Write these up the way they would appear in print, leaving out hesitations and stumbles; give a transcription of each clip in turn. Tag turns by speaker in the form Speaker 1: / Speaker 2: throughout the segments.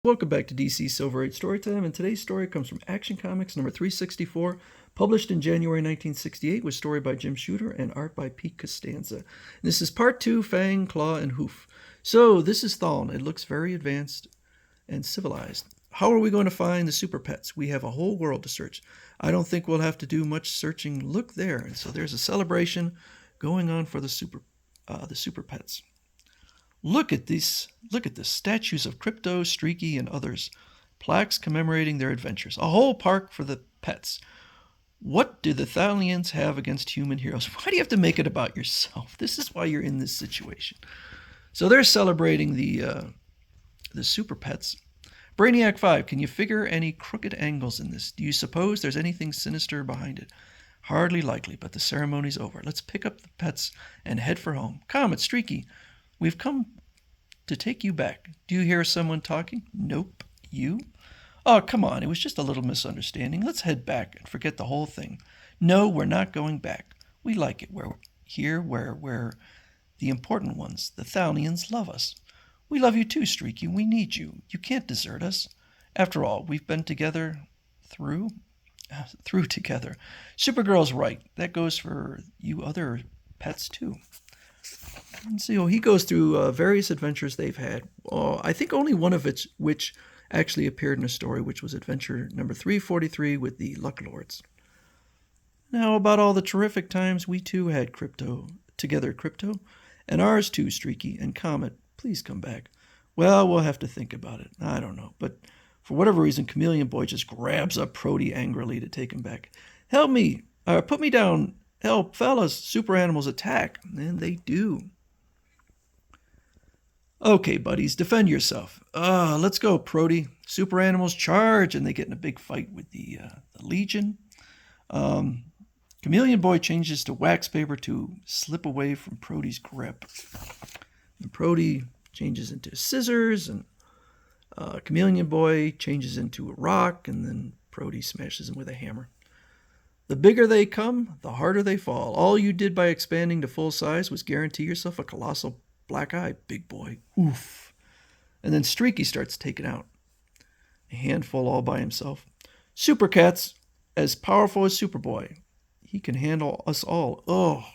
Speaker 1: Welcome back to DC Silver Age Storytime, and today's story comes from Action Comics number 364, published in January 1968, with story by Jim Shooter and art by Pete Costanza. And this is part 2, Fang, Claw, and Hoof. So this is Thawn. It looks very advanced and civilized. How are we going to find the super pets? We have a whole world to search. I don't think we'll have to do much searching. Look there. And so there's a celebration going on for the super pets. Look at this statues of Crypto, Streaky, and others. Plaques commemorating their adventures. A whole park for the pets. What do the Thallians have against human heroes? Why do you have to make it about yourself? This is why you're in this situation. So they're celebrating the super pets. Brainiac 5, can you figure any crooked angles in this? Do you suppose there's anything sinister behind it? Hardly likely, but the ceremony's over. Let's pick up the pets and head for home. Comet, Streaky, we've come to take you back. Do you hear someone talking? Nope. You? Oh, come on. It was just a little misunderstanding. Let's head back and forget the whole thing. No, we're not going back. We like it where the important ones, the Thallians, love us. We love you too, Streaky. We need you. You can't desert us. After all, we've been together through together. Supergirl's right. That goes for you other pets too. And so he goes through various adventures they've had. I think only one of which actually appeared in a story, which was adventure number 343 with the Luck Lords. Now about all the terrific times we too had Crypto, and ours too, Streaky, and Comet, please come back. Well, we'll have to think about it. I don't know, but for whatever reason, Chameleon Boy just grabs up Prody angrily to take him back. Help me! Put me down! Help, fellas! Super animals attack! And they do. Okay, buddies, defend yourself. Let's go, Prody. Super animals charge, and they get in a big fight with the Legion. Chameleon Boy changes to wax paper to slip away from Prody's grip. And Prody changes into scissors, and Chameleon Boy changes into a rock, and then Prody smashes him with a hammer. The bigger they come, the harder they fall. All you did by expanding to full size was guarantee yourself a colossal black eye, big boy. Oof. And then Streaky starts taking out a handful all by himself. Super Cat's as powerful as Superboy. He can handle us all. Oh.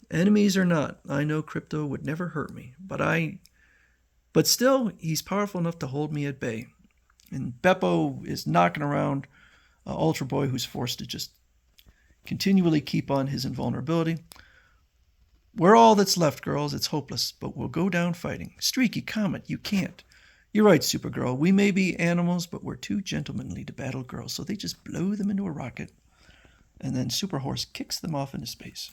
Speaker 1: Enemies or not, I know Crypto would never hurt me, but still, he's powerful enough to hold me at bay. And Beppo is knocking around Ultra Boy, who's forced to just continually keep on his invulnerability. We're all that's left, girls. It's hopeless, but we'll go down fighting. Streaky, Comet, you can't. You're right, Supergirl. We may be animals, but we're too gentlemanly to battle girls, so they just blow them into a rocket. And then Super Horse kicks them off into space.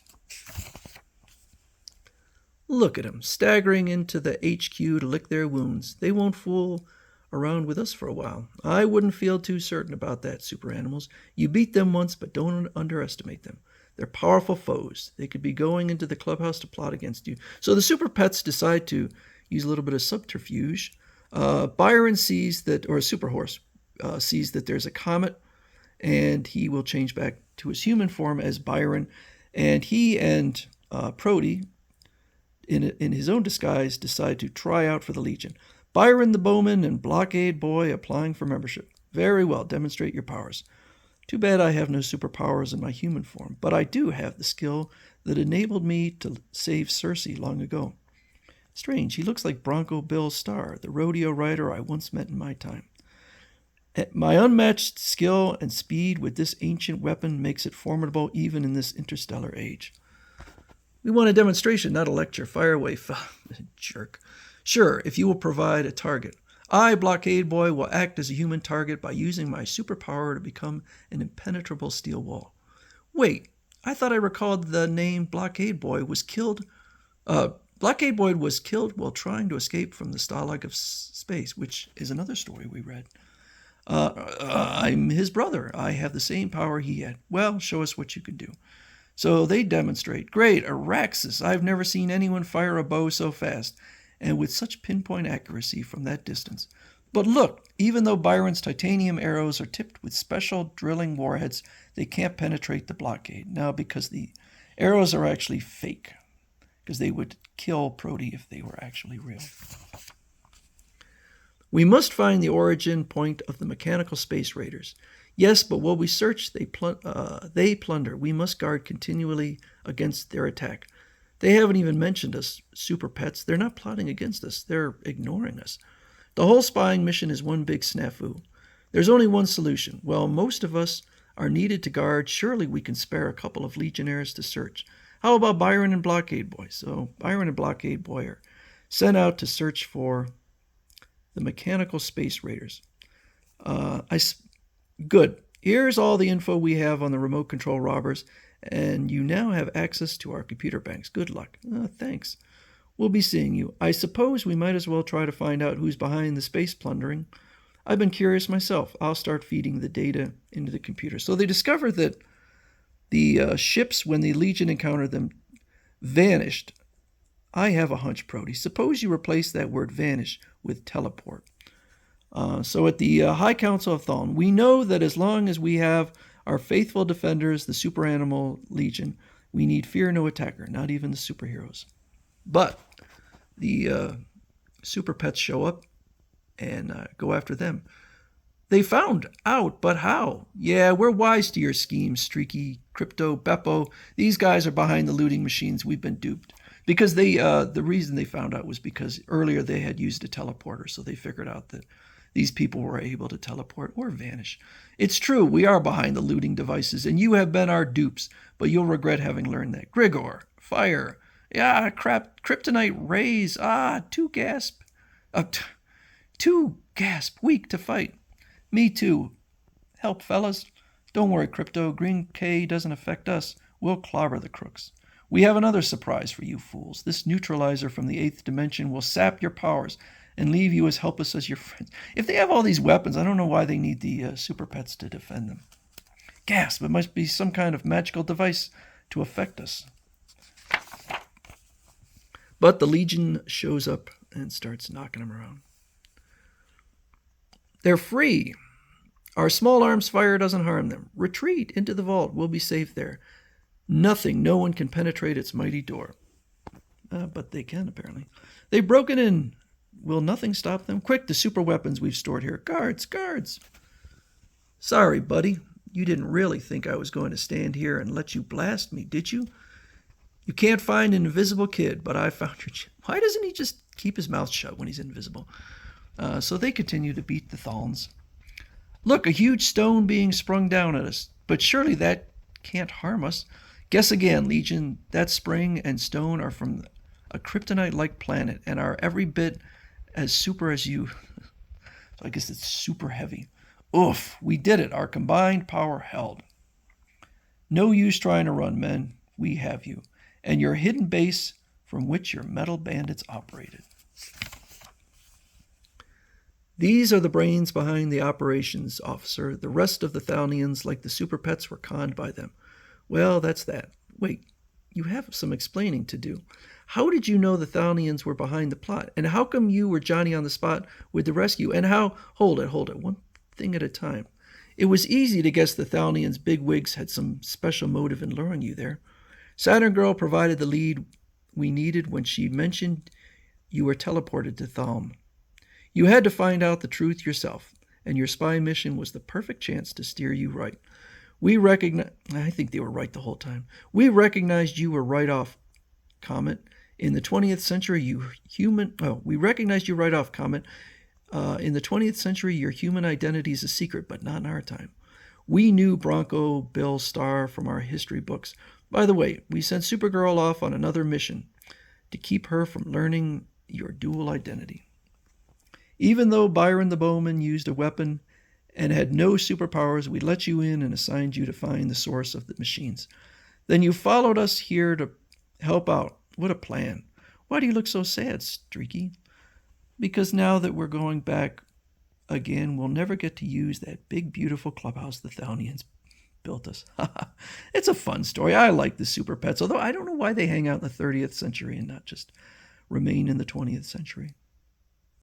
Speaker 1: Look at them, staggering into the HQ to lick their wounds. They won't fool around with us for a while. I wouldn't feel too certain about that, super animals. You beat them once, but don't underestimate them. They're powerful foes. They could be going into the clubhouse to plot against you. So the super pets decide to use a little bit of subterfuge. Byron sees that, or Super Horse sees that there's a comet, and he will change back to his human form as Byron. And he and Prody, in his own disguise, decide to try out for the Legion. Byron the Bowman and Blockade Boy applying for membership. Very well, demonstrate your powers. Too bad I have no superpowers in my human form, but I do have the skill that enabled me to save Cersei long ago. Strange, he looks like Bronco Bill Starr, the rodeo rider I once met in my time. My unmatched skill and speed with this ancient weapon makes it formidable even in this interstellar age. We want a demonstration, not a lecture. Fire away, jerk. Sure, if you will provide a target. I, Blockade Boy, will act as a human target by using my superpower to become an impenetrable steel wall. Wait, I thought I recalled the name Blockade Boy was killed. Blockade Boy was killed while trying to escape from the Stalag of space, which is another story we read. I'm his brother. I have the same power he had. Well, show us what you can do. So they demonstrate. Great, Araxis. I've never seen anyone fire a bow so fast, and with such pinpoint accuracy from that distance. But look, even though Byron's titanium arrows are tipped with special drilling warheads, they can't penetrate the blockade. Now, because the arrows are actually fake, because they would kill Prody if they were actually real. We must find the origin point of the mechanical space raiders. Yes, but while we search, they plunder. We must guard continually against their attack. They haven't even mentioned us, super pets. They're not plotting against us. They're ignoring us. The whole spying mission is one big snafu. There's only one solution. Well, most of us are needed to guard. Surely we can spare a couple of legionnaires to search. How about Byron and Blockade Boy? So Byron and Blockade Boy are sent out to search for the mechanical space raiders. Good. Here's all the info we have on the remote control robbers, and you now have access to our computer banks. Good luck. Thanks. We'll be seeing you. I suppose we might as well try to find out who's behind the space plundering. I've been curious myself. I'll start feeding the data into the computer. So they discovered that the ships, when the Legion encountered them, vanished. I have a hunch, Prody. Suppose you replace that word vanish with teleport. So at the High Council of Thawn, we know that as long as we have our faithful defenders, the Super Animal Legion, we need fear no attacker, not even the superheroes. But the super pets show up and go after them. They found out, but how? Yeah, we're wise to your schemes, Streaky, Crypto, Beppo. These guys are behind the looting machines. We've been duped. Because the reason they found out was because earlier they had used a teleporter, so they figured out that these people were able to teleport or vanish. It's true, we are behind the looting devices, and you have been our dupes, but you'll regret having learned that. Grigor, fire. Yeah, crap, kryptonite rays. 2 gasp. 2 gasp, weak to fight. Me too. Help, fellas. Don't worry, Crypto. Green K doesn't affect us. We'll clobber the crooks. We have another surprise for you fools. This neutralizer from the 8th dimension will sap your powers and leave you as helpless as your friends. If they have all these weapons, I don't know why they need the super pets to defend them. Gasp, it must be some kind of magical device to affect us. But the Legion shows up and starts knocking them around. They're free. Our small arms fire doesn't harm them. Retreat into the vault. We'll be safe there. No one can penetrate its mighty door. But they can, apparently. They've broken in. Will nothing stop them? Quick, the super weapons we've stored here. Guards. Sorry, buddy. You didn't really think I was going to stand here and let you blast me, did you? You can't find an invisible kid, but I found your... Why doesn't he just keep his mouth shut when he's invisible? So they continue to beat the Thawns. Look, a huge stone being sprung down at us. But surely that can't harm us. Guess again, Legion. That spring and stone are from a kryptonite-like planet and are every bit as super as you. So I guess it's super heavy. Oof, we did it. Our combined power held. No use trying to run, men. We have you. And your hidden base from which your metal bandits operated. These are the brains behind the operations, officer. The rest of the Thallians, like the super pets, were conned by them. Well, that's that. Wait, you have some explaining to do. How did you know the Thallians were behind the plot? And how come you were Johnny on the spot with the rescue? And how... Hold it. One thing at a time. It was easy to guess the Thallians' bigwigs had some special motive in luring you there. Saturn Girl provided the lead we needed when she mentioned you were teleported to Thawn. You had to find out the truth yourself, and your spy mission was the perfect chance to steer you right. I think they were right the whole time. We recognized you were right off, Comet. In the 20th century, we recognized you right off, Comet. In the 20th century, your human identity is a secret, but not in our time. We knew Bronco Bill Starr from our history books. By the way, we sent Supergirl off on another mission to keep her from learning your dual identity. Even though Byron the Bowman used a weapon and had no superpowers, we let you in and assigned you to find the source of the machines. Then you followed us here to help out. What a plan. Why do you look so sad, Streaky? Because now that we're going back again, we'll never get to use that big, beautiful clubhouse the Thallians built us. It's a fun story. I like the super pets, although I don't know why they hang out in the 30th century and not just remain in the 20th century.